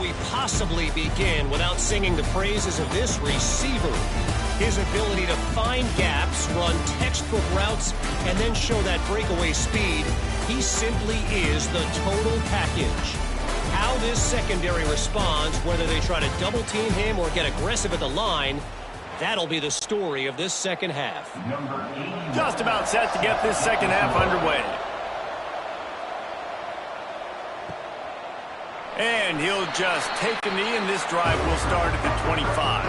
we possibly begin without singing the praises of this receiver? His ability to find gaps, run textbook routes, and then show that breakaway speed. He simply is the total package. How this secondary responds, whether they try to double-team him or get aggressive at the line, that'll be the story of this second half. Just about set to get this second half underway. And he'll just take a knee, and this drive will start at the 25.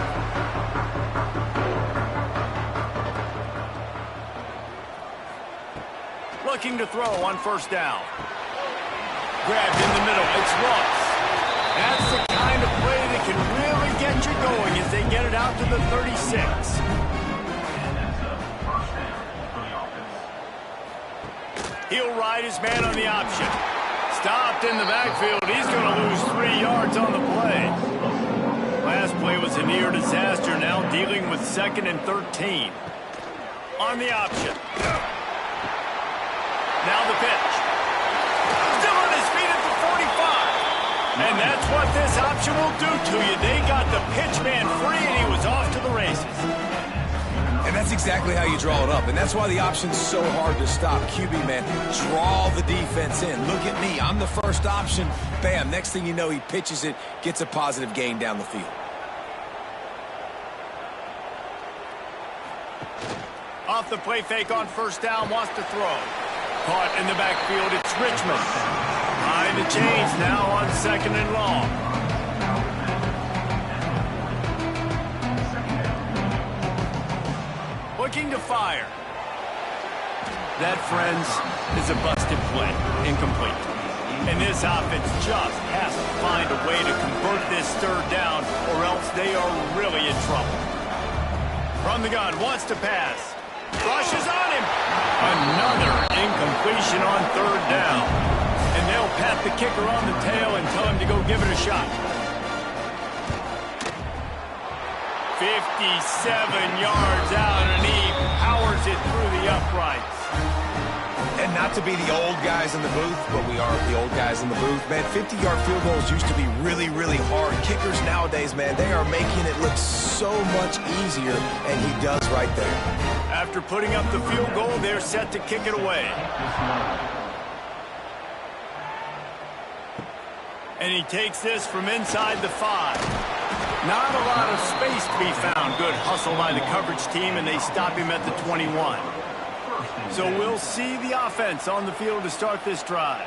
Looking to throw on first down. Grabbed in the middle. It's Ross. That's the kind of play that can really get you going as they get it out to the 36. He'll ride his man on the option. Stopped in the backfield. He's going to lose 3 yards on the play. Last play was a near disaster. Now dealing with 2nd and 13. On the option. Now the pitch. Still on his feet at the 45. And that's what this option will do to you. They got the pitch man free, and he was off to the races. And that's exactly how you draw it up. And that's why the option's so hard to stop. QB, man, draw the defense in. Look at me. I'm the first option. Bam. Next thing you know, he pitches it, gets a positive gain down the field. Off the play fake on first down, wants to throw. Caught in the backfield, it's Richmond. Behind the chains now on 2nd and long. Looking to fire. That, friends, is a busted play. Incomplete. And this offense just has to find a way to convert this 3rd down, or else they are really in trouble. From the gun, wants to pass. Rushes on him. Another incompletion on 3rd down. And they'll pat the kicker on the tail and tell him to go give it a shot. 57 yards out, and he powers it through the uprights. And not to be the old guys in the booth, but we are the old guys in the booth, man. 50-yard field goals used to be really, really hard. Kickers nowadays, man, they are making it look so much easier, and he does right there. After putting up the field goal, they're set to kick it away. And he takes this from inside the 5. Not a lot of space to be found. Good hustle by the coverage team, and they stop him at the 21. So we'll see the offense on the field to start this drive.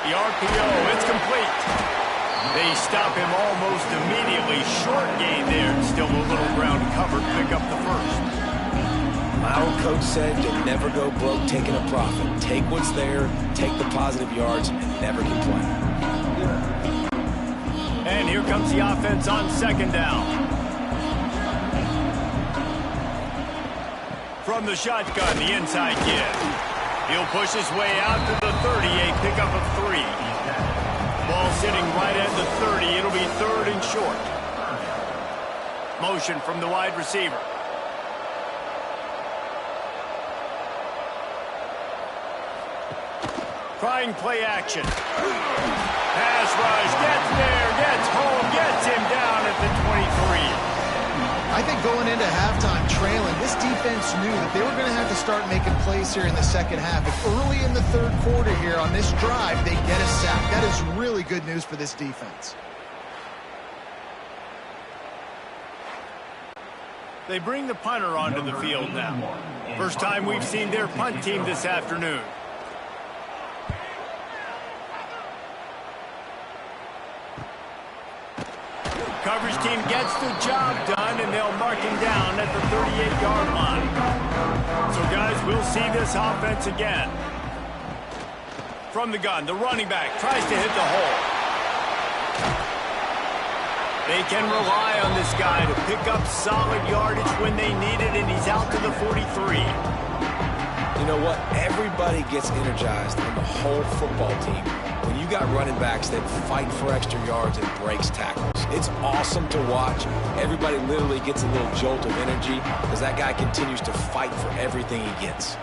The RPO, it's complete. They stop him almost immediately. Short gain there. Still a little ground covered. Pick up the first. My old coach said you'll never go broke taking a profit. Take what's there, take the positive yards, and never complain. And here comes the offense on 2nd down. From the shotgun, the inside kid. He'll push his way out to the 30, a pickup of 3. Ball sitting right at the 30. It'll be 3rd and short. Motion from the wide receiver. Trying play action. Pass rush, gets there, gets home, gets him down at the 23. I think going into halftime trailing, this defense knew that they were going to have to start making plays here in the second half. If early in the 3rd quarter here on this drive, they get a sack. That is really good news for this defense. They bring the punter onto the field now. First time we've seen their punt team this afternoon. Coverage team gets the job done, and they'll mark him down at the 38-yard line. So, guys, we'll see this offense again. From the gun, the running back tries to hit the hole. They can rely on this guy to pick up solid yardage when they need it, and he's out to the 43. You know what? Everybody gets energized on the whole football team when you got running backs that fight for extra yards and breaks tackles. It's awesome to watch. Everybody literally gets a little jolt of energy as that guy continues to fight for everything he gets.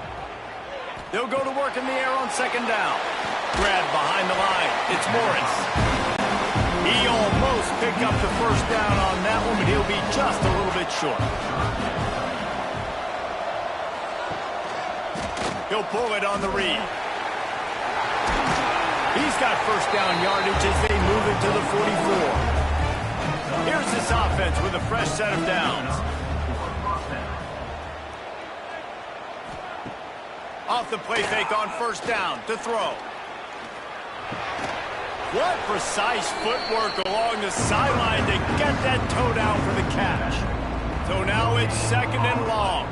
They'll go to work in the air on second down. Grab behind the line. It's Morris. He almost picked up the first down on that one, but he'll be just a little bit short. He'll pull it on the read. He's got first down yardage as they move it to the 44. Here's this offense with a fresh set of downs. Off the play fake on first down to throw. What precise footwork along the sideline to get that toe down for the catch. So now it's second and long.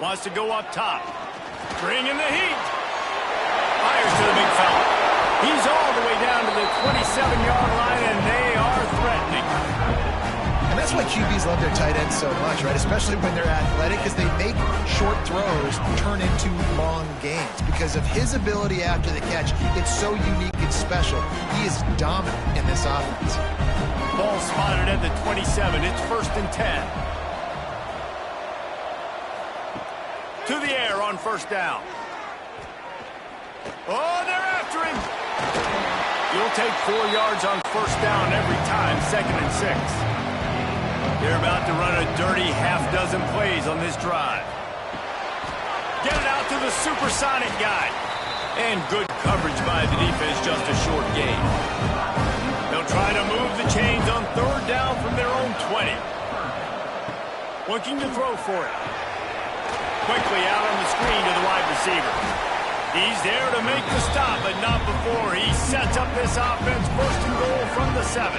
Wants to go up top. Bringing the heat. Fires to the big fella. He's all the way down to the 27-yard line, and they are threatening. And that's why QBs love their tight ends so much, right? Especially when they're athletic, because they make short throws turn into long gains. Because of his ability after the catch, it's so unique and special. He is dominant in this offense. Ball spotted at the 27. It's first and 10. To the air on first down. Oh, they're after him. You'll take 4 yards on first down every time, second and 6. They're about to run a dirty half-dozen plays on this drive. Get it out to the supersonic guy. And good coverage by the defense, just a short gain. They'll try to move the chains on third down from their own 20. Looking to throw for it. Quickly out on the screen to the wide receiver. He's there to make the stop, but not before he sets up this offense first and goal from the 7.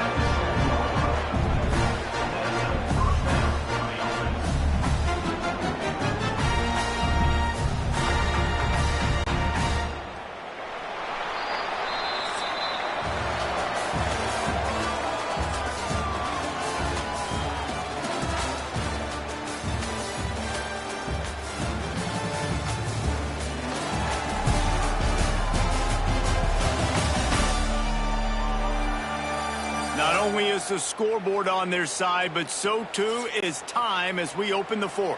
Not only is the scoreboard on their side, but so too is time as we open the 4th.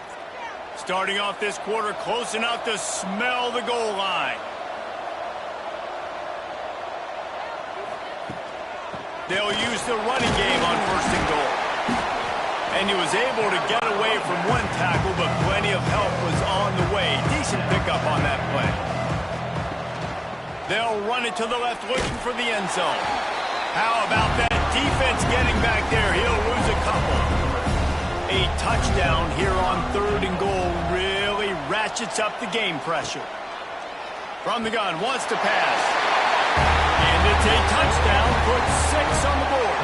Starting off this quarter close enough to smell the goal line. They'll use the running game on first and goal. And he was able to get away from one tackle, but plenty of help was on the way. Decent pickup on that play. They'll run it to the left, looking for the end zone. How about that defense getting back there? He'll lose a couple. A touchdown here on third and goal really ratchets up the game pressure. From the gun, wants to pass. And it's a touchdown, puts 6 on the board.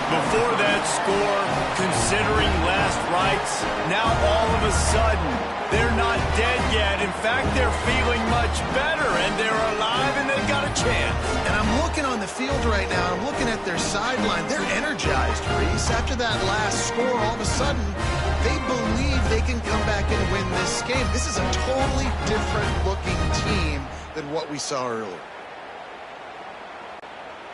Before that score, considering last rites, now all of a sudden, they're not dead yet. In fact, they're feeling much better, and they're alive, and they've got a chance. And I'm looking on the field right now. I'm looking at their sideline. They're energized, Reese. After that last score, all of a sudden, they believe they can come back and win this game. This is a totally different-looking team than what we saw earlier.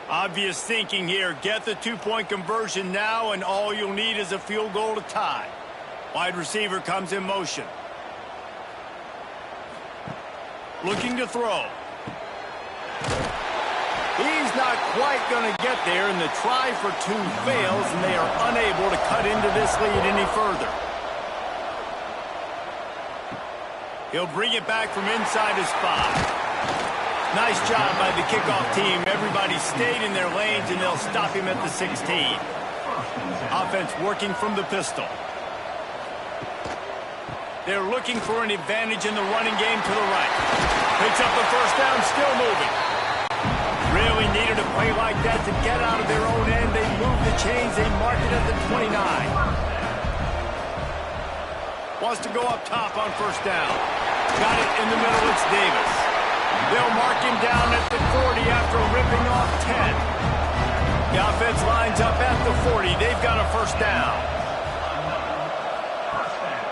Obvious thinking here. Get the 2-point conversion now, and all you'll need is a field goal to tie. Wide receiver comes in motion. Looking to throw. He's not quite going to get there, and the try for 2 fails, and they are unable to cut into this lead any further. He'll bring it back from inside his 5. Nice job by the kickoff team. Everybody stayed in their lanes, and they'll stop him at the 16. Offense working from the pistol. They're looking for an advantage in the running game to the right. Picks up the first down, still moving. Really needed a play like that to get out of their own end. They move the chains. They mark it at the 29. Wants to go up top on first down. Got it in the middle. It's Davis. They'll mark him down at the 40 after ripping off 10. The offense lines up at the 40. They've got a first down.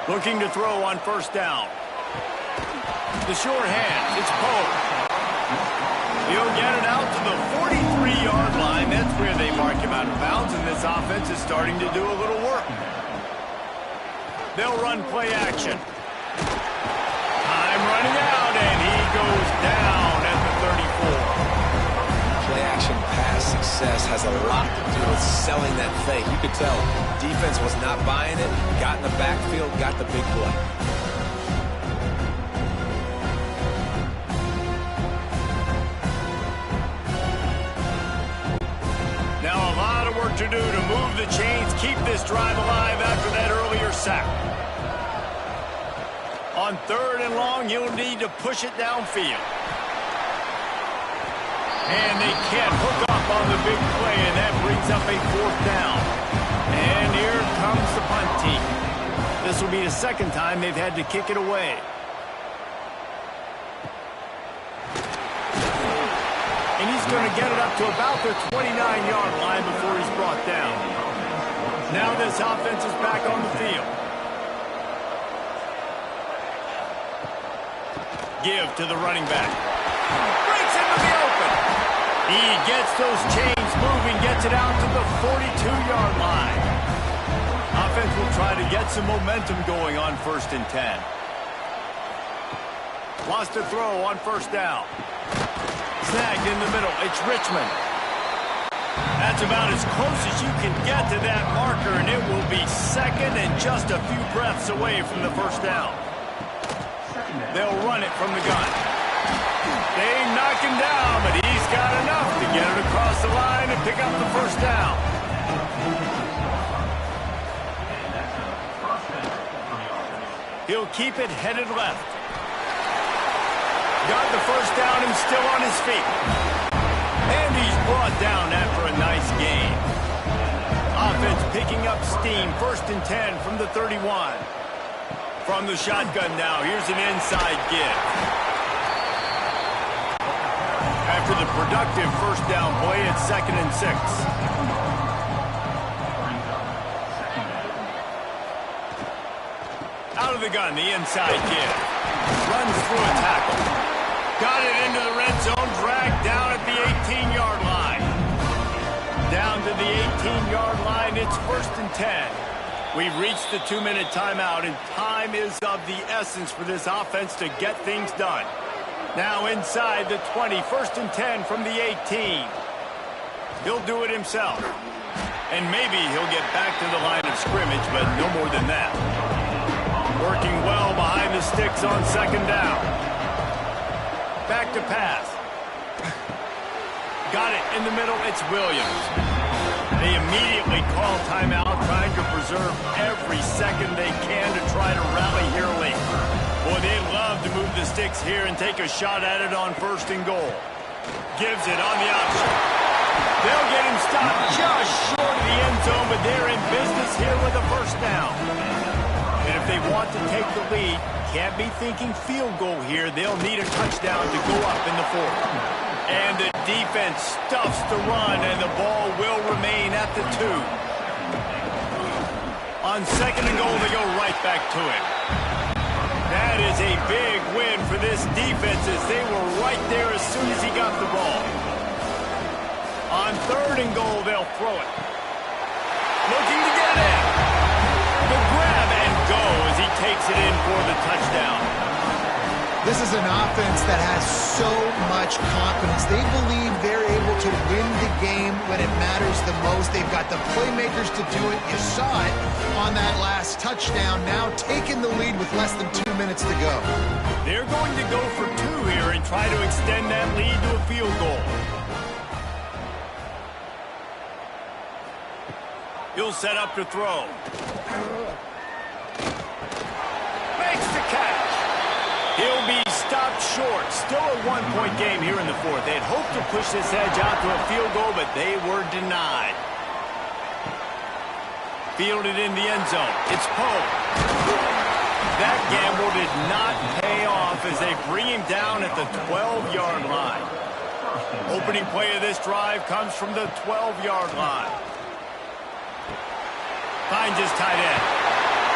Looking to throw on first down. The short hand. It's Poe. He'll get it out to the 43-yard line. That's where they mark him out of bounds, and this offense is starting to do a little work. They'll run play action. selling that fake. You could tell defense was not buying it, got in the backfield, got the big play. Now a lot of work to do to move the chains, keep this drive alive after that earlier sack. On 3rd and long, you'll need to push it downfield. And they can't hook up on the big play, and that brings up a 4th down. And here comes the punt team. This will be the 2nd time they've had to kick it away. And he's going to get it up to about the 29-yard line before he's brought down. Now this offense is back on the field. Give to the running back. Breaks into the open. He gets those chains moving, gets it out to the 42-yard line. Offense will try to get some momentum going on 1st and 10. Lost to throw on 1st down. Snagged in the middle. It's Richmond. That's about as close as you can get to that marker, and it will be 2nd and just a few breaths away from the 1st down. They'll run it from the gun. They knock him down, but he's got enough to get it across the line and pick up the 1st down. He'll keep it headed left. Got the 1st down and still on his feet. And he's brought down after a nice gain. Offense picking up steam. 1st and 10 from the 31. From the shotgun now, here's an inside give. After the productive 1st down play, it's 2nd and 6. Out of the gun, the inside give. Runs through a tackle. Got it into the red zone, dragged down at the 18-yard line. Down to the 18-yard line, it's 1st and 10. We've reached the 2-minute timeout, and time is of the essence for this offense to get things done. Now inside the 20, 1st and 10 from the 18. He'll do it himself. And maybe he'll get back to the line of scrimmage, but no more than that. Working well behind the sticks on 2nd down. Back to pass. Got it in the middle, it's Williams. They immediately call timeout, trying to preserve every second they can to try to rally here late. Boy, they'd love to move the sticks here and take a shot at it on 1st and goal. Gives it on the option. They'll get him stopped just short of the end zone, but they're in business here with a 1st down. And if they want to take the lead, can't be thinking field goal here. They'll need a touchdown to go up in the 4th. And the defense stuffs the run, and the ball will remain at the 2. On 2nd and goal, they go right back to it. That is a big win for this defense, as they were right there as soon as he got the ball. On 3rd and goal, they'll throw it. Looking to get it in. The grab and go as he takes it in for the touchdown. This is an offense that has so much confidence. They believe they're able to win the game when it matters the most. They've got the playmakers to do it. You saw it on that last touchdown. Now taking the lead with less than 2 minutes to go. They're going to go for 2 here and try to extend that lead to a field goal. He'll set up to throw. Makes the catch. He'll be stopped short. Still a 1-point game here in the 4th. They had hoped to push this edge out to a field goal, but they were denied. Fielded in the end zone. It's Poe. That gamble did not pay off as they bring him down at the 12-yard line. Opening play of this drive comes from the 12-yard line. Finds his tight end.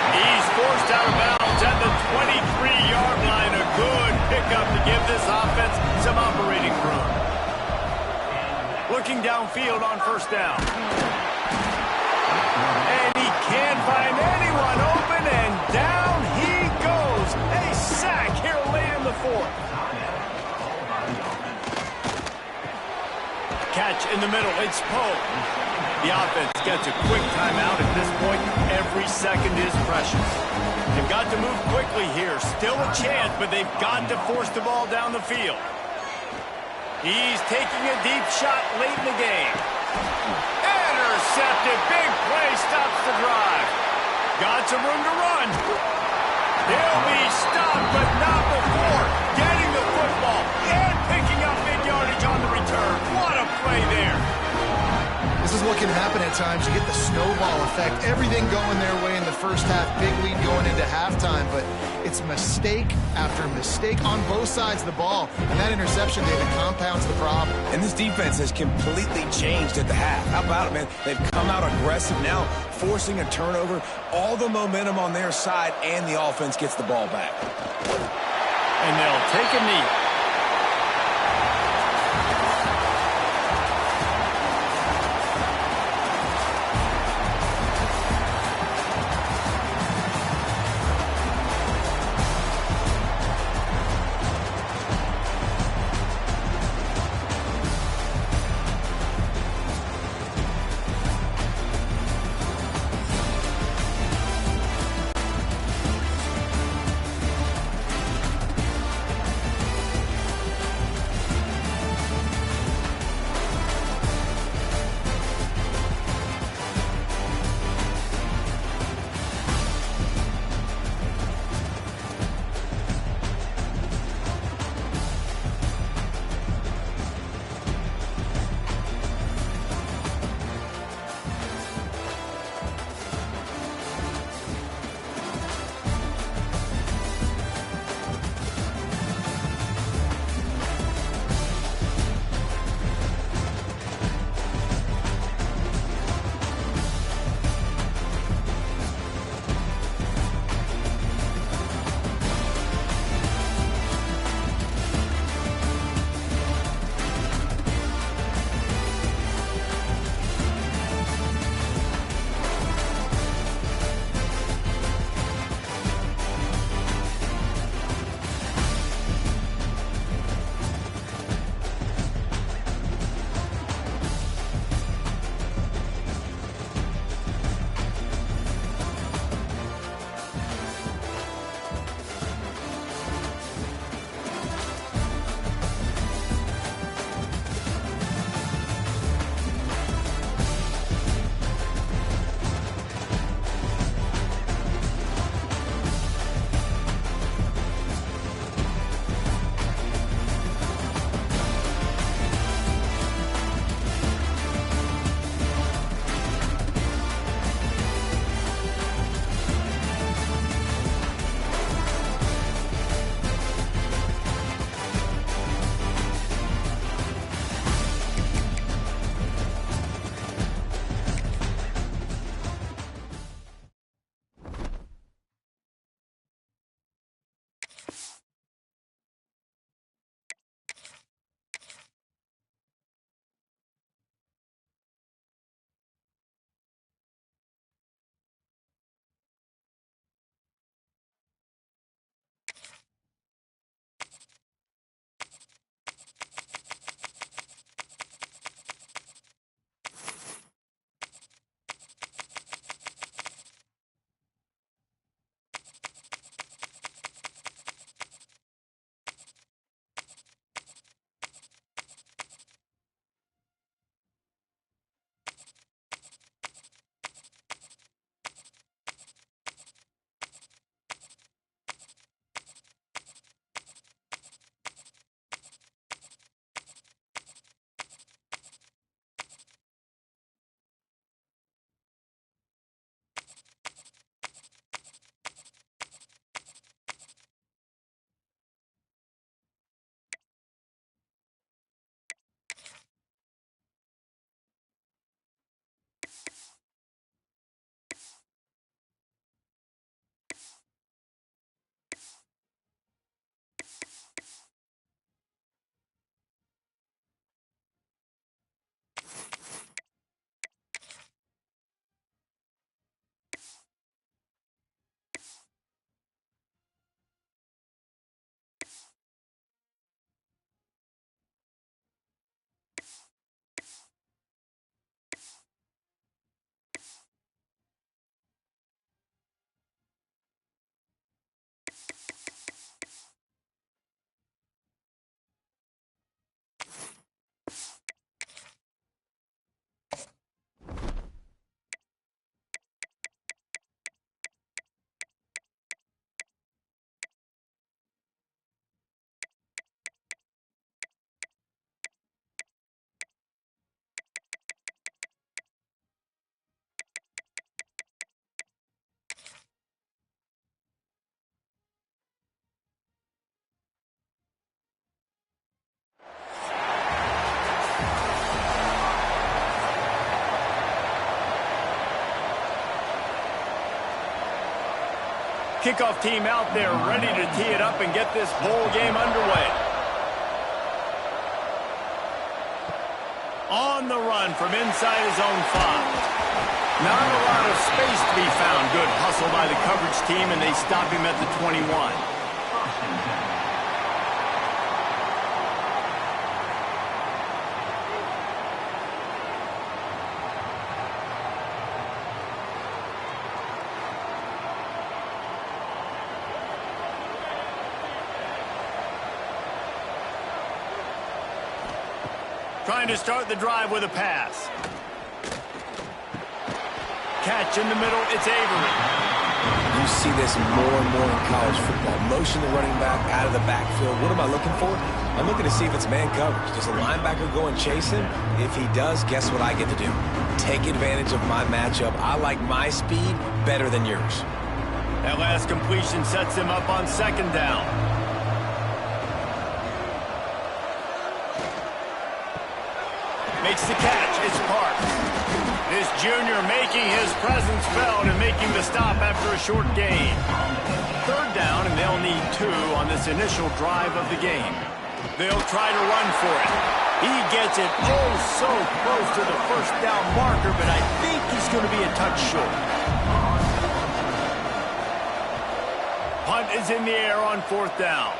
He's forced out of bounds at the 23-yard line. A good pickup to give this offense some operating room. Looking downfield on 1st down. And he can't find anyone open, and down he goes. A sack here late in the 4th. Catch in the middle. It's Poe. The offense gets a quick timeout at this point. Every second is precious. They've got to move quickly here. Still a chance, but they've got to force the ball down the field. He's taking a deep shot late in the game. Intercepted. Big play stops the drive. Got some room to run. He'll be stopped, but not before getting the football and picking up big yardage on the return. What a play there. This is what can happen at times. You get the snowball effect. Everything going their way in the first half. Big lead going into halftime, but it's mistake after mistake on both sides of the ball. And that interception, David, compounds the problem. And this defense has completely changed at the half. How about it, man? They've come out aggressive now, forcing a turnover. All the momentum on their side, and the offense gets the ball back. And they'll take a knee. Kickoff team out there ready to tee it up and get this bowl game underway. On the run from inside his own 5. Not a lot of space to be found. Good hustle by the coverage team, and they stop him at the 21. Trying to start the drive with a pass. Catch in the middle, it's Avery. You see this more and more in college football. Motion the running back out of the backfield. What am I looking for? I'm looking to see if it's man coverage. Does a linebacker go and chase him? If he does, guess what I get to do? Take advantage of my matchup. I like my speed better than yours. That last completion sets him up on 2nd down. Makes the catch. It's Parks. This junior making his presence felt and making the stop after a short gain. 3rd down, and they'll need 2 on this initial drive of the game. They'll try to run for it. He gets it oh so close to the 1st down marker, but I think he's going to be a touch short. Punt is in the air on 4th down.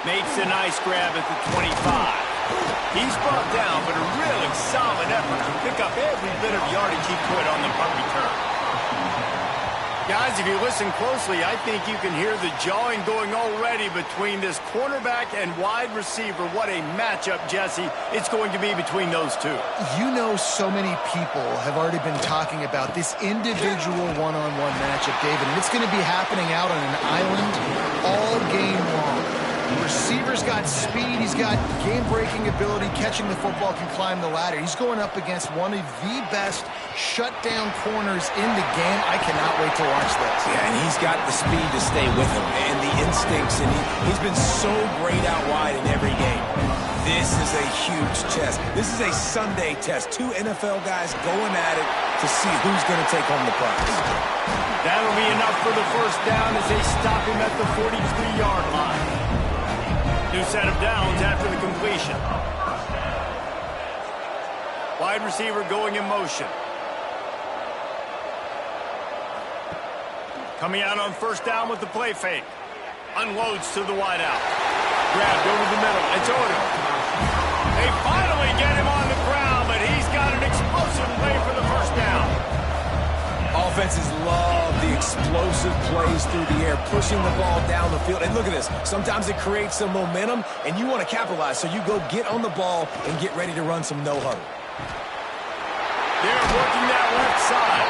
Makes a nice grab at the 25. He's brought down, but a really solid effort to pick up every bit of yardage he could on the punt return. Guys, if you listen closely, I think you can hear the jawing going already between this cornerback and wide receiver. What a matchup, Jesse, it's going to be between those two. You know, so many people have already been talking about this individual one-on-one matchup, David, and it's going to be happening out on an island all game long. The receiver's got speed, he's got game-breaking ability, catching the football, can climb the ladder. He's going up against one of the best shutdown corners in the game. I cannot wait to watch this. Yeah, and he's got the speed to stay with him and the instincts, and he's been so great out wide in every game. This is a huge test. This is a Sunday test. 2 NFL guys going at it to see who's going to take home the prize. That'll be enough for the 1st down as they stop him at the 43-yard line. New set of downs after the completion. Wide receiver going in motion. Coming out on 1st down with the play fake. Unloads to the wideout. Grabbed over the middle. It's Odom. They finally get him on the ground, but he's got an explosive play for the 1st down. Offenses love the explosive plays through the air, pushing the ball down the field. And look at this. Sometimes it creates some momentum, and you want to capitalize. So you go get on the ball and get ready to run some no-huddle. They're working that left side.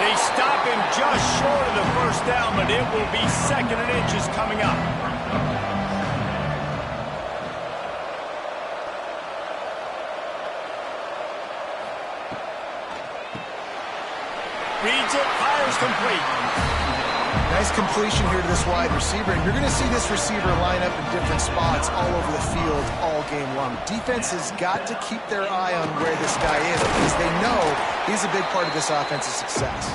They stop him just short of the 1st down, but it will be 2nd and inches coming up. Reads it, fires complete. Nice completion here to this wide receiver, and you're going to see this receiver line up in different spots all over the field all game long. Defense has got to keep their eye on where this guy is because they know he's a big part of this offense's success.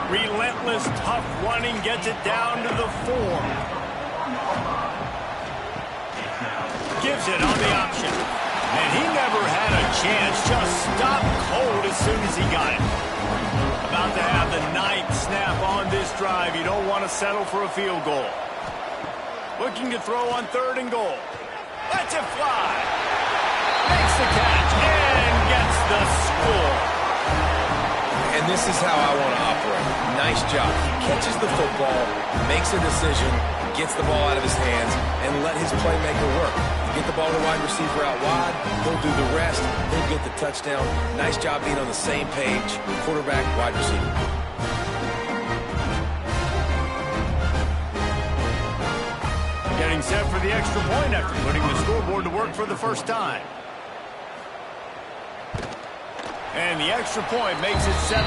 Relentless, tough running gets it down to the 4. Gives it on the option. And he never had a chance, just stopped cold as soon as he got it. About to have the 9th snap on this drive. You don't want to settle for a field goal. Looking to throw on 3rd and goal. Lets it fly. Makes the catch and gets the score. And this is how I want to operate. Nice job. He catches the football, makes a decision, gets the ball out of his hands, and let his playmaker work. Get the ball to wide receiver out wide, he'll do the rest, he'll get the touchdown. Nice job being on the same page, quarterback, wide receiver. Getting set for the extra point after putting the scoreboard to work for the 1st time. And the extra point makes it 7-0.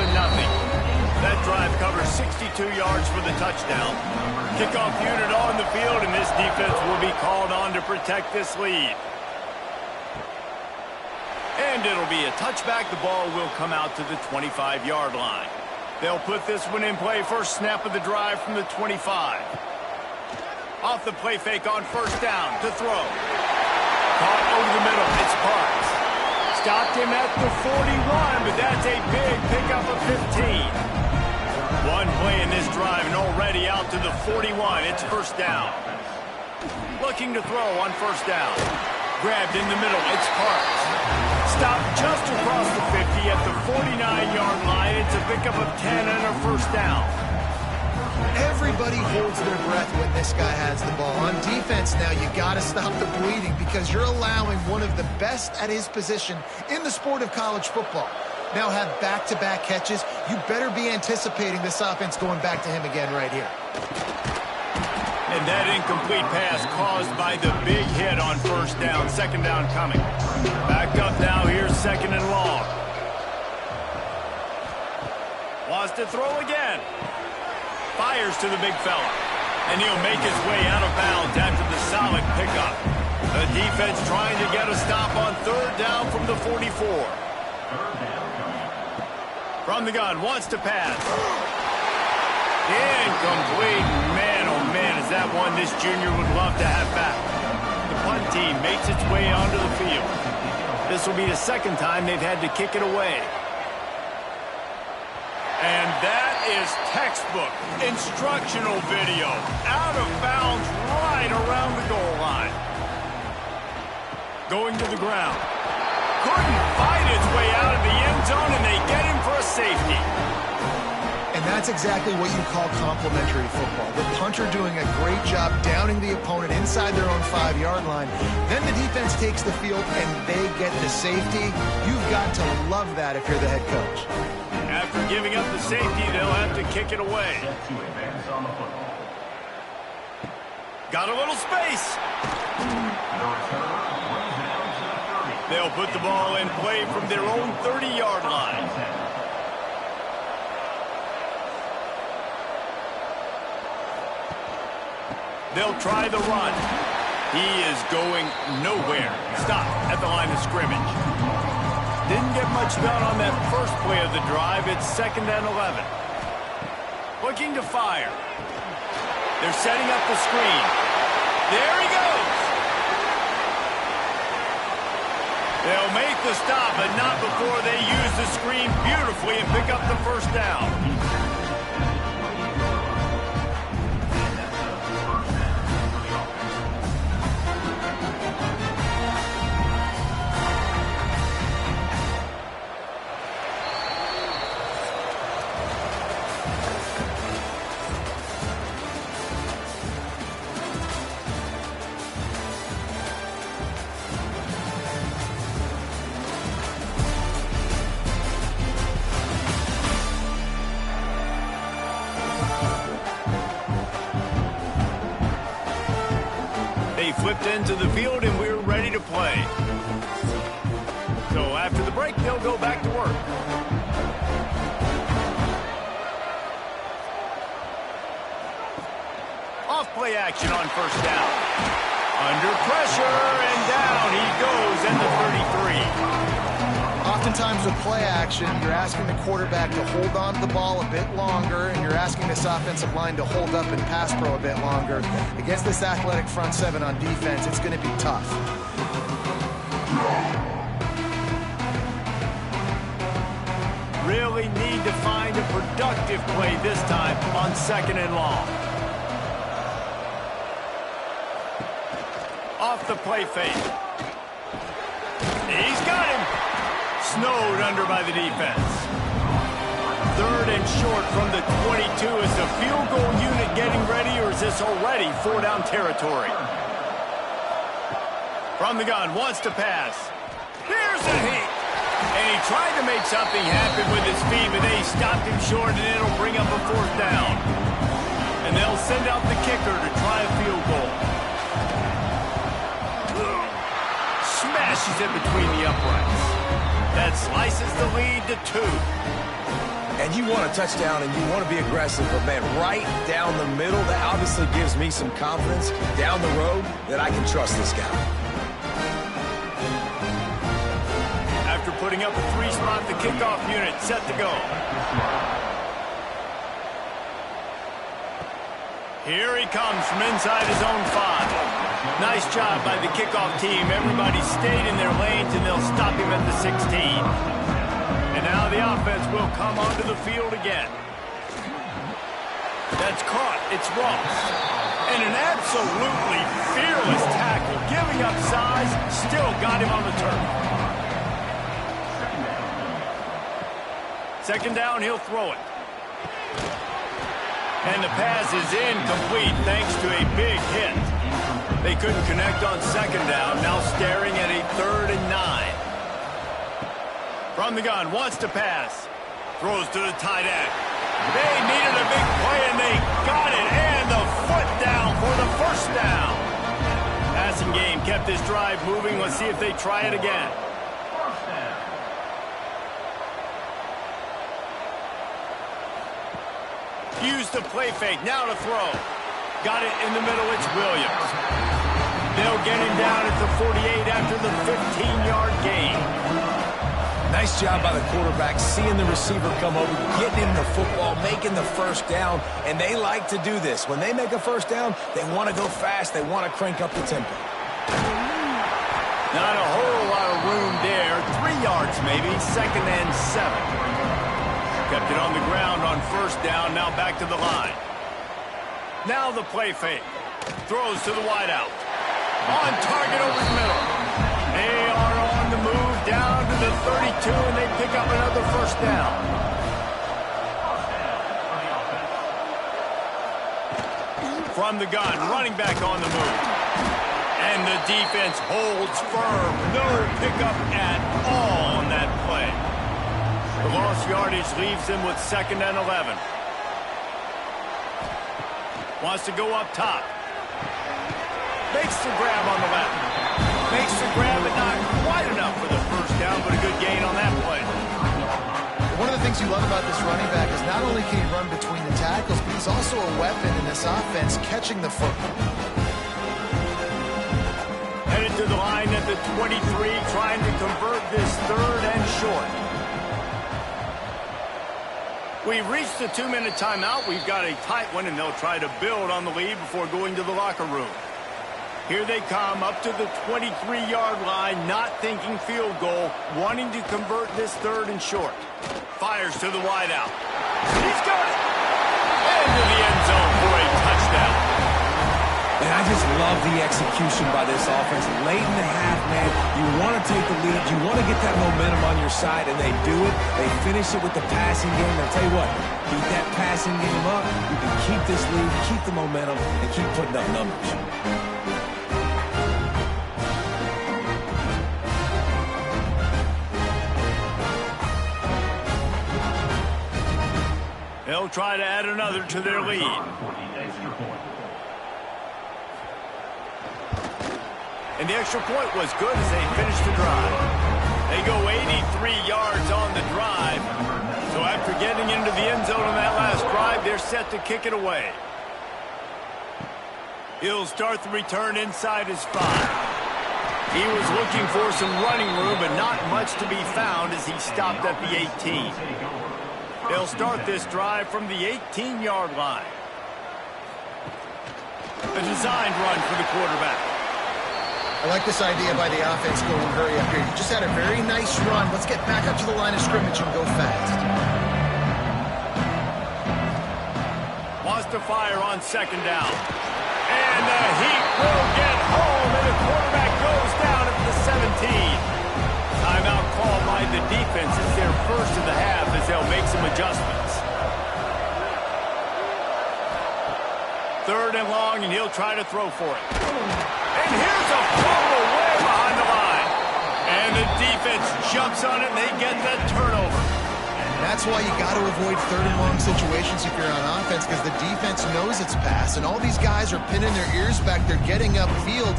That drive covers 62 yards for the touchdown. Kickoff unit on the field, and this defense will be called on to protect this lead. And it'll be a touchback. The ball will come out to the 25-yard line. They'll put this one in play. First snap of the drive from the 25. Off the play fake on first down to throw. Caught over the middle. It's Parks. Stopped him at the 41, but that's a big pickup of 15. One play in this drive and already out to the 41. It's first down. Looking to throw on first down. Grabbed in the middle. It's Parks. Stopped just across the 50 at the 49-yard line. It's a pickup of 10 and a first down. Everybody holds their breath when this guy has the ball. On defense now, you got to stop the bleeding because you're allowing one of the best at his position in the sport of college football. Now have back-to-back catches. You better be anticipating this offense going back to him again right here. And that incomplete pass caused by the big hit on first down. Second down coming. Back up now. Here's second and long. Wants to throw again. Fires to the big fella. And he'll make his way out of bounds after the solid pickup. The defense trying to get a stop on third down from the 44. From the gun, wants to pass. Incomplete. Man, oh man, is that one this junior would love to have back. The punt team makes its way onto the field. This will be the second time they've had to kick it away. And that is textbook instructional video. Out of bounds right around the goal line. Going to the ground. Couldn't fight his way out of the end zone, and they get him for a safety. And that's exactly what you call complementary football. The punter doing a great job downing the opponent inside their own 5-yard line. Then the defense takes the field, and they get the safety. You've got to love that if you're the head coach. After giving up the safety, they'll have to kick it away. Got a little space. They'll put the ball in play from their own 30-yard line. They'll try the run. He is going nowhere. Stop at the line of scrimmage. Didn't get much done on that first play of the drive. It's second and 11. Looking to fire. They're setting up the screen. There he goes. They'll make the stop, but not before they use the screen beautifully and pick up the first down. Flipped into the field, and we're ready to play. So after the break, they'll go back to work. Off play action on first down. Under pressure, and down he goes at the 33. Oftentimes with play action, you're asking the quarterback to hold on to the ball a bit longer, and you're asking this offensive line to hold up and pass pro a bit longer. Against this athletic front seven on defense, it's going to be tough. Really need to find a productive play this time on second and long. Off the play fake. He's got him. Snowed under by the defense. Third and short from the 22. Is the field goal unit getting ready, or is this already 4-down territory? From the gun, wants to pass. Here's a hit. And he tried to make something happen with his feet, but they stopped him short, and it'll bring up a fourth down. And they'll send out the kicker to try a field goal. Smashes it between the uprights. That slices the lead to 2. And you want a touchdown and you want to be aggressive, but man, right down the middle, that obviously gives me some confidence down the road that I can trust this guy. After putting up a 3 spot, the kickoff unit set to go. Here he comes from inside his own 5. Nice job by the kickoff team. Everybody stayed in their lanes, and they'll stop him at the 16. And now the offense will come onto the field again. That's caught. It's Ross. And an absolutely fearless tackle. Giving up size, still got him on the turf. Second down, he'll throw it. And the pass is incomplete thanks to a big hit. They couldn't connect on second down, now staring at a 3rd and 9. From the gun, wants to pass. Throws to the tight end. They needed a big play, and they got it. And the foot down for the first down. Passing game kept this drive moving. Let's see if they try it again. Use the play fake, now to throw. Got it in the middle, it's Williams. They'll get him down at the 48 after the 15-yard gain. Nice job by the quarterback, seeing the receiver come over, getting him the football, making the first down, and they like to do this. When they make a first down, they want to go fast, they want to crank up the tempo. Not a whole lot of room there, 3 yards maybe, 2nd and 7. Kept it on the ground on first down, now back to the line. Now the play fake. Throws to the wideout. On target over the middle. They are on the move down to the 32, and they pick up another first down. From the gun, running back on the move. And the defense holds firm. No pickup at all on that play. The lost yardage leaves him with 2nd and 11. Wants to go up top. Makes the grab on the left. Makes the grab, but not quite enough for the first down, but a good gain on that play. One of the things you love about this running back is not only can he run between the tackles, but he's also a weapon in this offense, catching the football. Headed to the line at the 23, trying to convert this 3rd and short. We've reached the 2-minute timeout. We've got a tight one, and they'll try to build on the lead before going to the locker room. Here they come up to the 23-yard line, not thinking field goal, wanting to convert this 3rd and short. Fires to the wideout. He's got it! Into the end zone for a touchdown. And I just love the execution by this offense. Late in the half, man, you want to take the lead. You want to get that momentum on your side, and they do it. They finish it with the passing game. I'll tell you what, keep that passing game up. You can keep this lead, keep the momentum, and keep putting up numbers. They'll try to add another to their lead. And the extra point was good as they finished the drive. They go 83 yards on the drive. So after getting into the end zone on that last drive, they're set to kick it away. He'll start the return inside his 5. He was looking for some running room, but not much to be found as he stopped at the 18. They'll start this drive from the 18-yard line. A designed run for the quarterback. I like this idea by the offense going hurry up here. You just had a very nice run. Let's get back up to the line of scrimmage and go fast. Wants to fire on second down. And the heat will get home, and the quarterback goes down at the 17. Timeout called by the defense. It's their first of the half as they'll make some adjustments. 3rd and long, and he'll try to throw for it. And here's a fumble way behind the line. And the defense jumps on it, and they get that turnover. That's why you got to avoid 3rd and long situations if you're on offense, because the defense knows it's pass, and all these guys are pinning their ears back. They're getting upfield,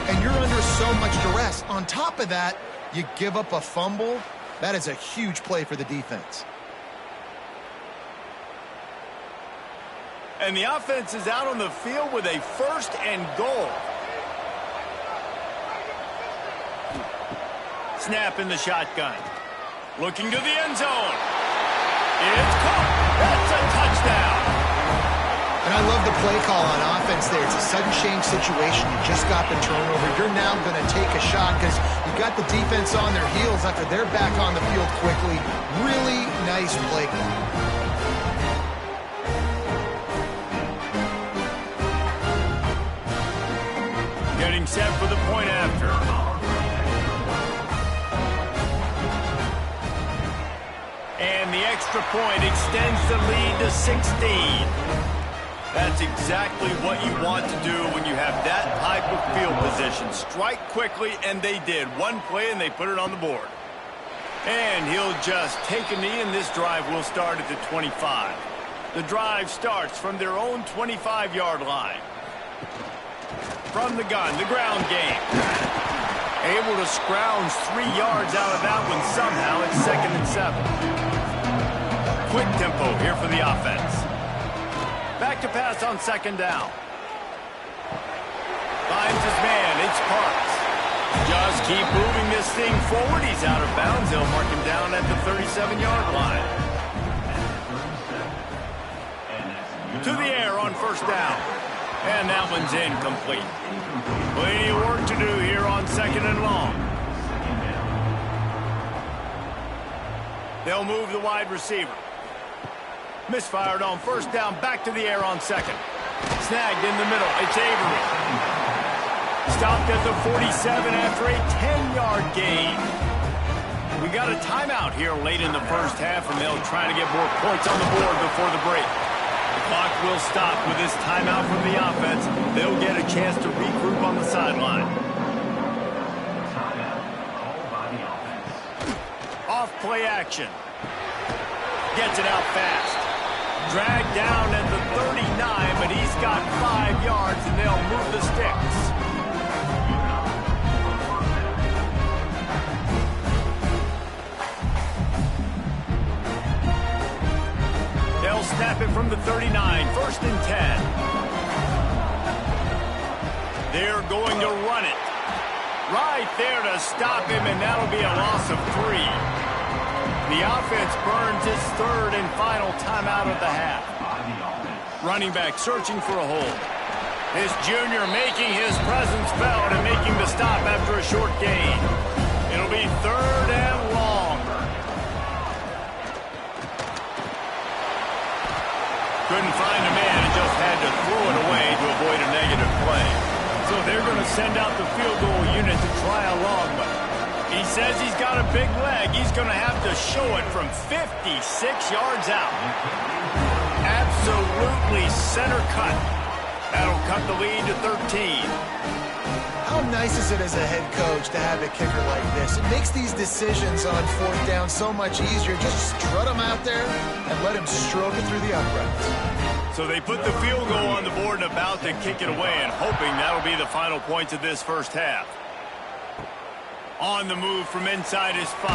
and you're under so much duress. On top of that, you give up a fumble. That is a huge play for the defense. And the offense is out on the field with a 1st and goal. Snap in the shotgun. Looking to the end zone. It's caught. That's a touchdown. And And I love the play call on offense there. It's a sudden change situation. You just got the turnover. You're now going to take a shot because you got the defense on their heels after they're back on the field quickly. Really nice play call. Getting set for the point after. And the extra point extends the lead to 16. That's exactly what you want to do when you have that type of field position. Strike quickly, and they did. One play, and they put it on the board. And he'll just take a knee, and this drive will start at the 25. The drive starts from their own 25-yard line. From the gun, the ground game. Able to scrounge 3 yards out of that one somehow. It's 2nd and 7. Quick tempo here for the offense. Back to pass on 2nd down. Finds his man. It's Parks. Just keep moving this thing forward. He's out of bounds. They'll mark him down at the 37-yard line. To the air on 1st down. And that one's incomplete. Plenty of work to do here on 2nd and long. They'll move the wide receiver. Misfired on 1st down, back to the air on 2nd. Snagged in the middle, it's Avery. Stopped at the 47 after a 10-yard gain. We got a timeout here late in the 1st half, and they'll try to get more points on the board before the break. The clock will stop with this timeout from the offense. They'll get a chance to regroup on the sideline. Off play action. Gets it out fast. Dragged down at the 39, but he's got 5 yards, and they'll move the sticks. They'll snap it from the 39, 1st and 10. They're going to run it. Right there to stop him, and that'll be a loss of 3. The offense burns its 3rd and final timeout of the half. Running back searching for a hole. This junior making his presence felt and making the stop after a short gain. It'll be 3rd and long. Couldn't find a man and just had to throw it away to avoid a negative play. So they're going to send out the field goal unit to try a long one. He says he's got a big leg. He's going to have to show it from 56 yards out. Absolutely center cut. That'll cut the lead to 13. How nice is it as a head coach to have a kicker like this? It makes these decisions on 4th down so much easier. Just strut him out there and let him stroke it through the uprights. So they put the field goal on the board and about to kick it away, and hoping that'll be the final points of this 1st half. On the move from inside his 5.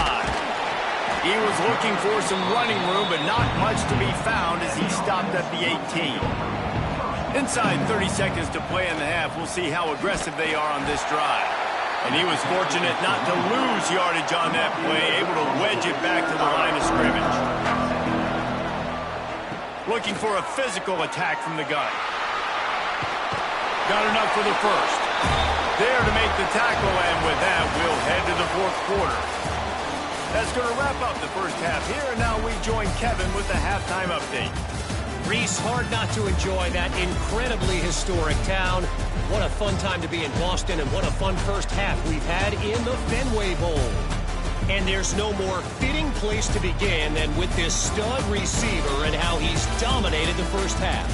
He was looking for some running room, but not much to be found as he stopped at the 18. Inside 30 seconds to play in the half. We'll see how aggressive they are on this drive. And he was fortunate not to lose yardage on that play, able to wedge it back to the line of scrimmage. Looking for a physical attack from the gun. Got enough for the 1st. There to make the tackle, and with that, we'll head to the 4th quarter. That's going to wrap up the 1st half here, and now we join Kevin with the halftime update. Reese, hard not to enjoy that incredibly historic town. What a fun time to be in Boston, and what a fun 1st half we've had in the Fenway Bowl. And there's no more fitting place to begin than with this stud receiver and how he's dominated the 1st half.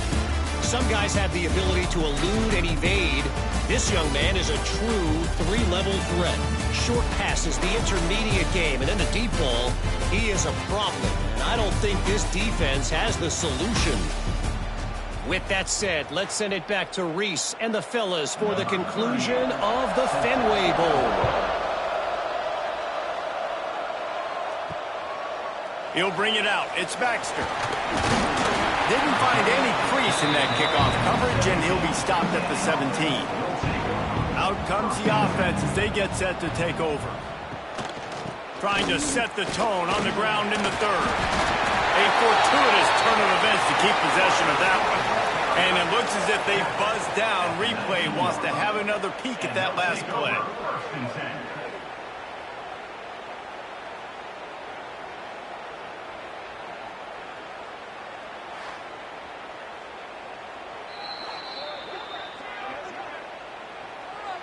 Some guys have the ability to elude and evade. This young man is a true 3-level threat. Short passes, the intermediate game, and then the deep ball. He is a problem, and I don't think this defense has the solution. With that said, let's send it back to Reese and the fellas for the conclusion of the Fenway Bowl. He'll bring it out. It's Baxter. Didn't find any crease in that kickoff coverage, and he'll be stopped at the 17. Out comes the offense as they get set to take over. Trying to set the tone on the ground in the 3rd. A fortuitous turn of events to keep possession of that one. And it looks as if they've buzzed down. Replay wants to have another peek at that last play.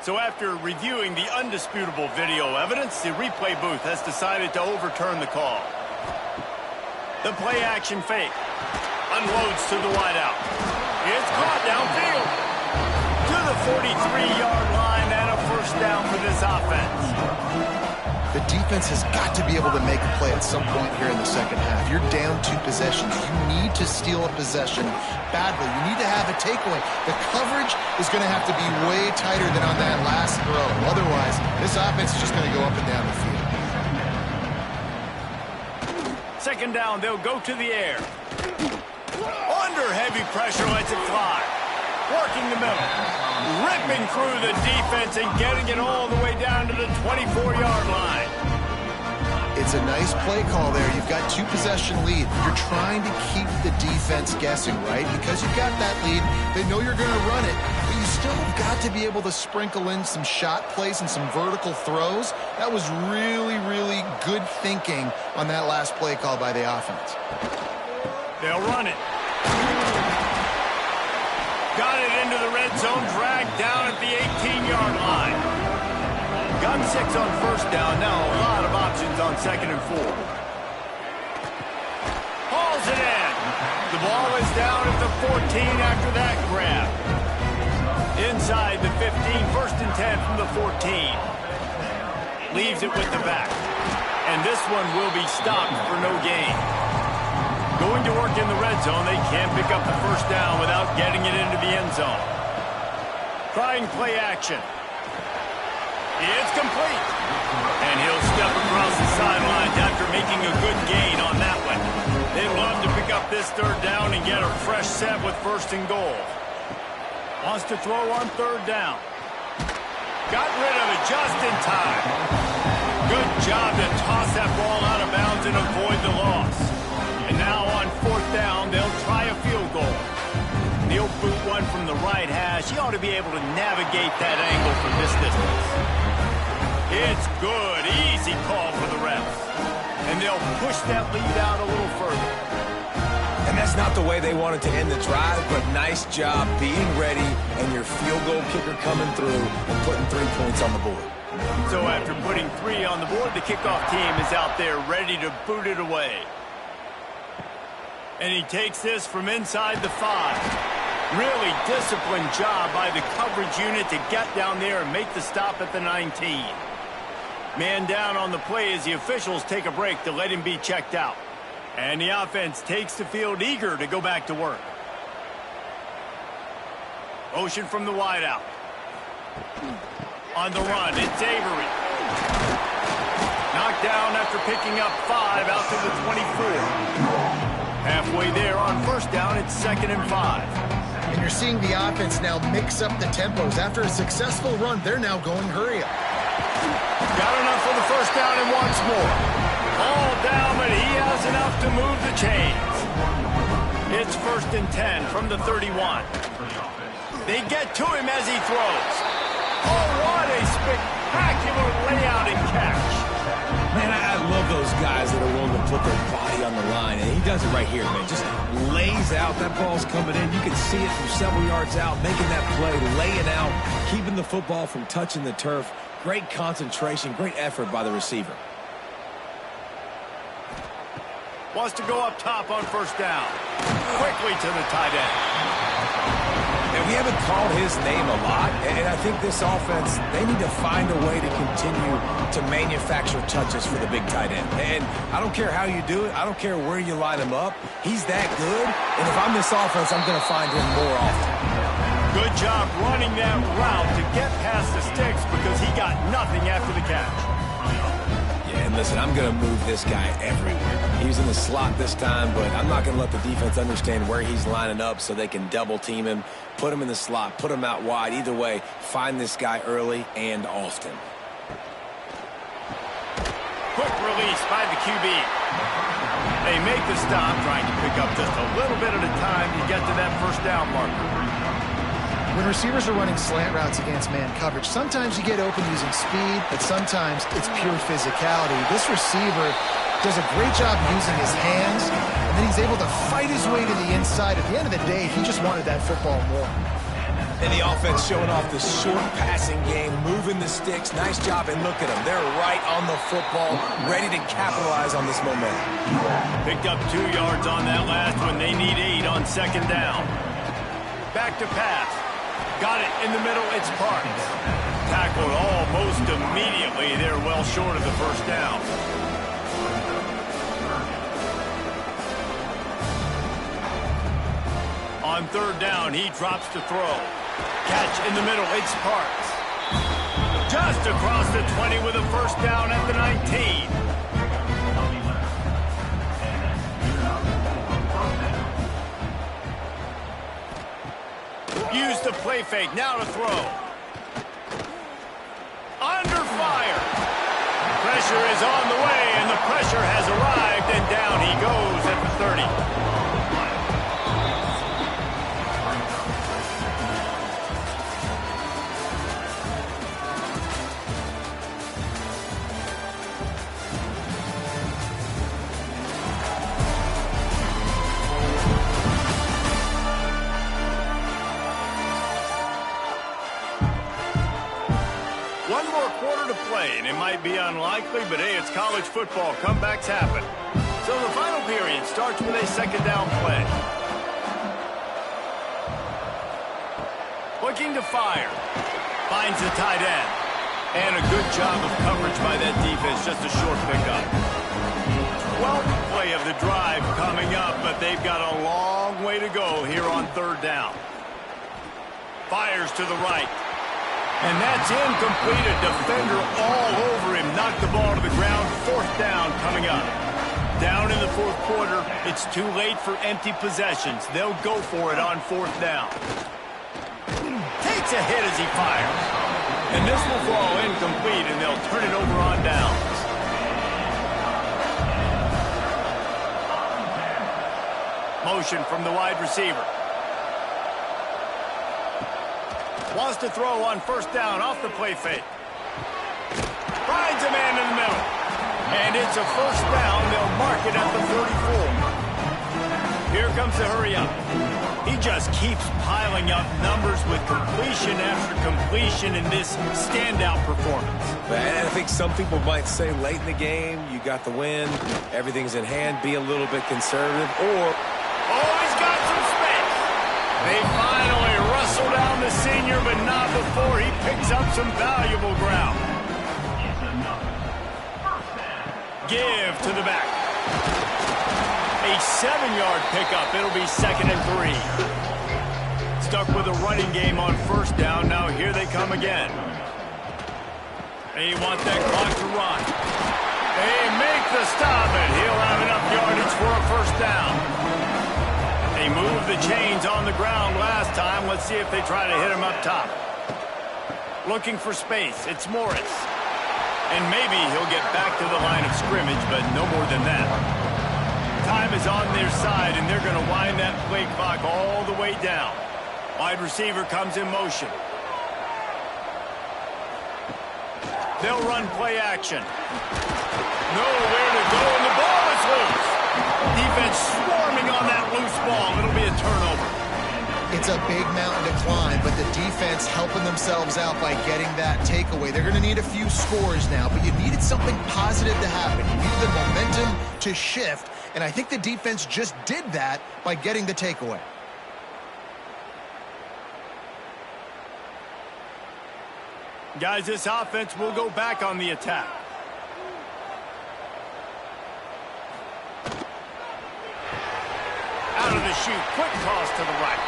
So after reviewing the undisputable video evidence, the replay booth has decided to overturn the call. The play action fake. Unloads to the wideout. It's caught downfield. To the 43-yard line and a first down for this offense. The defense has got to be able to make a play at some point here in the second half. You're down 2 possessions. You need to steal a possession badly. You need to have a takeaway. The coverage is going to have to be way tighter than on that last throw. Otherwise, this offense is just going to go up and down the field. Second down, they'll go to the air. Under heavy pressure, lets it fly. Working the middle. Ripping through the defense and getting it all the way down to the 24-yard line. It's a nice play call there. You've got 2 possession lead. You're trying to keep the defense guessing, right? Because you've got that lead, they know you're going to run it, but you still have got to be able to sprinkle in some shot plays and some vertical throws. That was really, really good thinking on that last play call by the offense. They'll run it. Got it into the red zone, dragged down at the 18-yard line. Got 6 on first down. Now a lot of options on 2nd and 4. Hauls it in. The ball is down at the 14 after that grab. Inside the 15, 1st and 10 from the 14. Leaves it with the back. And this one will be stopped for no gain. Going to work in the red zone, they can't pick up the first down without getting it into the end zone. Trying play action. It's complete. And he'll step across the sidelines after making a good gain on that one. They'd love to pick up this 3rd down and get a fresh set with 1st and goal. Wants to throw on 3rd down. Got rid of it just in time. Good job to toss that ball out of bounds and avoid the loss. And now on 4th down, they'll try a field goal. He'll boot one from the right hash. He ought to be able to navigate that angle from this distance. It's good. Easy call for the refs. And they'll push that lead out a little further. And that's not the way they wanted to end the drive, but nice job being ready and your field goal kicker coming through and putting 3 points on the board. So after putting 3 on the board, the kickoff team is out there ready to boot it away. And he takes this from inside the 5. Really disciplined job by the coverage unit to get down there and make the stop at the 19. Man down on the play as the officials take a break to let him be checked out. And the offense takes the field eager to go back to work. Motion from the wideout. On the run, it's Avery. Knocked down after picking up 5 out to the 24. Halfway there on 1st down, it's 2nd and 5. And you're seeing the offense now mix up the tempos. After a successful run, they're now going hurry up. Got enough for the 1st down and once more. All down, but he has enough to move the chains. It's 1st and 10 from the 31. They get to him as he throws. Oh, what a spectacular layout and catch. Man, I love those guys that are willing to put their body on the line, and he does it right here, man. Just lays out. That ball's coming in. You can see it from several yards out, making that play, laying out, keeping the football from touching the turf. Great concentration, great effort by the receiver. Wants to go up top on 1st down. Quickly to the tight end. And we haven't called his name a lot, and I think this offense, they need to find a way to continue to manufacture touches for the big tight end. And I don't care how you do it. I don't care where you line him up. He's that good, and if I'm this offense, I'm going to find him more often. Good job running that route to get past the sticks because he got nothing after the catch. Yeah, and listen, I'm going to move this guy everywhere. He was in the slot this time, but I'm not going to let the defense understand where he's lining up so they can double team him, put him in the slot, put him out wide. Either way, find this guy early and often. Quick release by the QB. They make the stop, trying to pick up just a little bit at a time to get to that first down marker. When receivers are running slant routes against man coverage, sometimes you get open using speed, but sometimes it's pure physicality. This receiver does a great job using his hands, and then he's able to fight his way to the inside. At the end of the day, he just wanted that football more. And the offense showing off the short passing game, moving the sticks. Nice job, and look at them. They're right on the football, ready to capitalize on this momentum. Picked up 2 yards on that last one. They need 8 on second down. Back to pass. Got it in the middle. It's Parks. Tackled almost immediately. They're well short of the first down. On third down, he drops to throw. Catch in the middle, it's Parks. Just across the 20 with a first down at the 19. Use the play fake, now to throw. Under fire. Pressure is on the way, and the pressure has arrived, and down he goes at the 30. One more quarter to play, and it might be unlikely, but hey, it's college football. Comebacks happen. So the final period starts with a second down play. Looking to fire. Finds the tight end. And a good job of coverage by that defense, just a short pickup. 12th play of the drive coming up, but they've got a long way to go here on third down. Fires to the right. And that's incomplete. A defender all over him. Knocked the ball to the ground. Fourth down coming up. Down in the fourth quarter. It's too late for empty possessions. They'll go for it on fourth down. Takes a hit as he fires. And this will fall incomplete, and they'll turn it over on downs. Motion from the wide receiver. Wants to throw on first down off the play fake. Finds a man in the middle. And it's a first down. They'll mark it at the 34. Here comes the hurry up. He just keeps piling up numbers with completion after completion in this standout performance. And I think some people might say late in the game, you got the win, everything's in hand, be a little bit conservative, or... Oh, he's got some space. They finally wrestle down the senior, but not before he picks up some valuable ground. Give to the back. A 7-yard pickup. It'll be 2nd and 3. Stuck with a running game on first down. Now here they come again. They want that clock to run. They make the stop, and he'll have enough yardage for a first down. They moved the chains on the ground last time. Let's see if they try to hit him up top. Looking for space. It's Morris. And maybe he'll get back to the line of scrimmage, but no more than that. Time is on their side, and they're going to wind that play clock all the way down. Wide receiver comes in motion. They'll run play action. Nowhere to go, and the ball is loose. Defense swarming on that loose ball. It'll be a turnover. It's a big mountain to climb, but the defense helping themselves out by getting that takeaway. They're going to need a few scores now, but you needed something positive to happen. You needed the momentum to shift, and I think the defense just did that by getting the takeaway. Guys, this offense will go back on the attack. Out of the chute, quick toss to the right.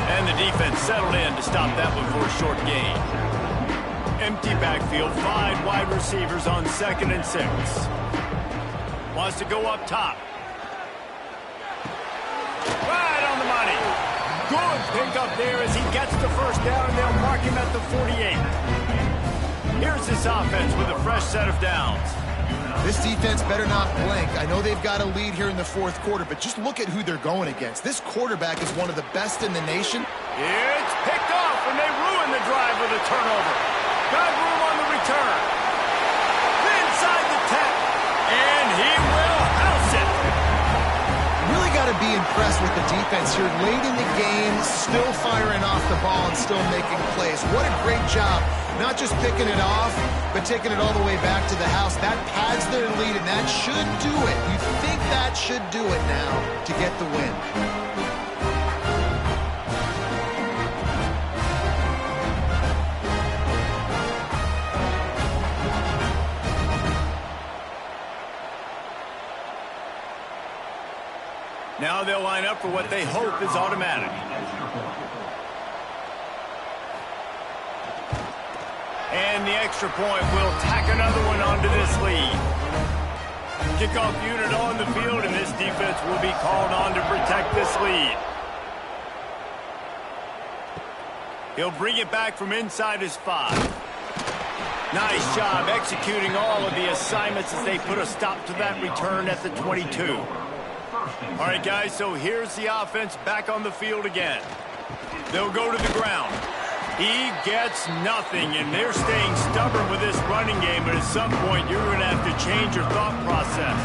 And the defense settled in to stop that one for a short gain. Empty backfield, 5 wide receivers on 2nd and 6. Wants to go up top. Right on the money. Good pickup there as he gets the first down, and they'll mark him at the 48. Here's this offense with a fresh set of downs. This defense better not blink. I know they've got a lead here in the fourth quarter, but just look at who they're going against. This quarterback is one of the best in the nation. It's picked off, and they ruin the drive with a turnover. Got room on the return. Inside the 10, and he will house it. Really got to be impressed with the defense here. Late in the game, still firing off the ball and still making plays. What a great job. Not just picking it off, but taking it all the way back to the house. That pads their lead, and that should do it. You think that should do it now to get the win. Now they'll line up for what they hope is automatic. And the extra point will tack another one onto this lead. Kickoff unit on the field, and this defense will be called on to protect this lead. He'll bring it back from inside his 5. Nice job executing all of the assignments as they put a stop to that return at the 22. All right, guys, so here's the offense back on the field again. They'll go to the ground. He gets nothing, and they're staying stubborn with this running game, but at some point you're going to have to change your thought process.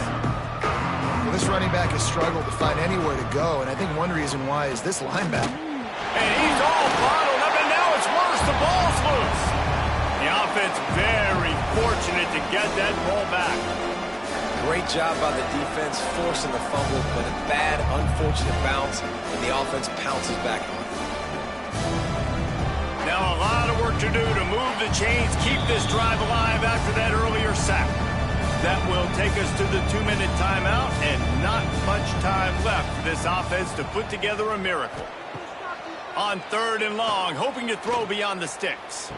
Well, this running back has struggled to find anywhere to go, and I think one reason why is this linebacker. And he's all bottled up, and now it's worse. The ball's loose. The offense very fortunate to get that ball back. Great job by the defense forcing the fumble, but a bad, unfortunate bounce, and the offense pounces back on it. Now a lot of work to do to move the chains, keep this drive alive after that earlier sack. That will take us to the 2-minute timeout, and not much time left for this offense to put together a miracle. On 3rd and long, hoping to throw beyond the sticks.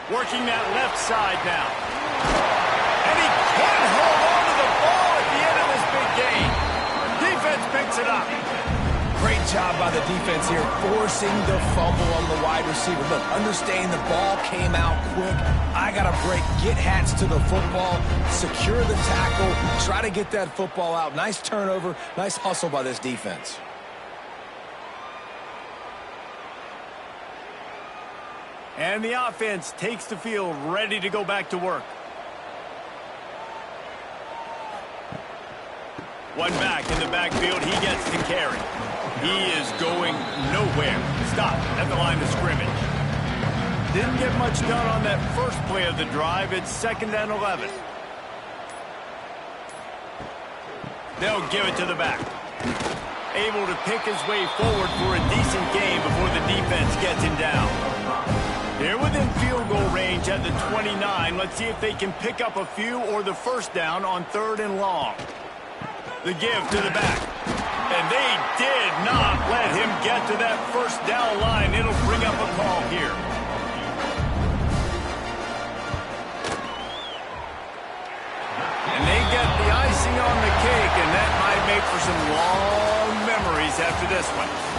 Working that left side now. And he can't hold on to the ball at the end of this big game. Defense picks it up. Great job by the defense here, forcing the fumble on the wide receiver. Look, understanding the ball came out quick. I got to break, get hats to the football, secure the tackle, try to get that football out. Nice turnover, nice hustle by this defense. And the offense takes the field, ready to go back to work. One back in the backfield, he gets to carry. He is going nowhere. Stop at the line of scrimmage. Didn't get much done on that first play of the drive. It's 2nd and 11. They'll give it to the back. Able to pick his way forward for a decent game before the defense gets him down. They're within field goal range at the 29. Let's see if they can pick up a few or the first down on 3rd and long. The give to the back. And they did not let him get to that first down line. It'll bring up a call here. And they get the icing on the cake, and that might make for some long memories after this one.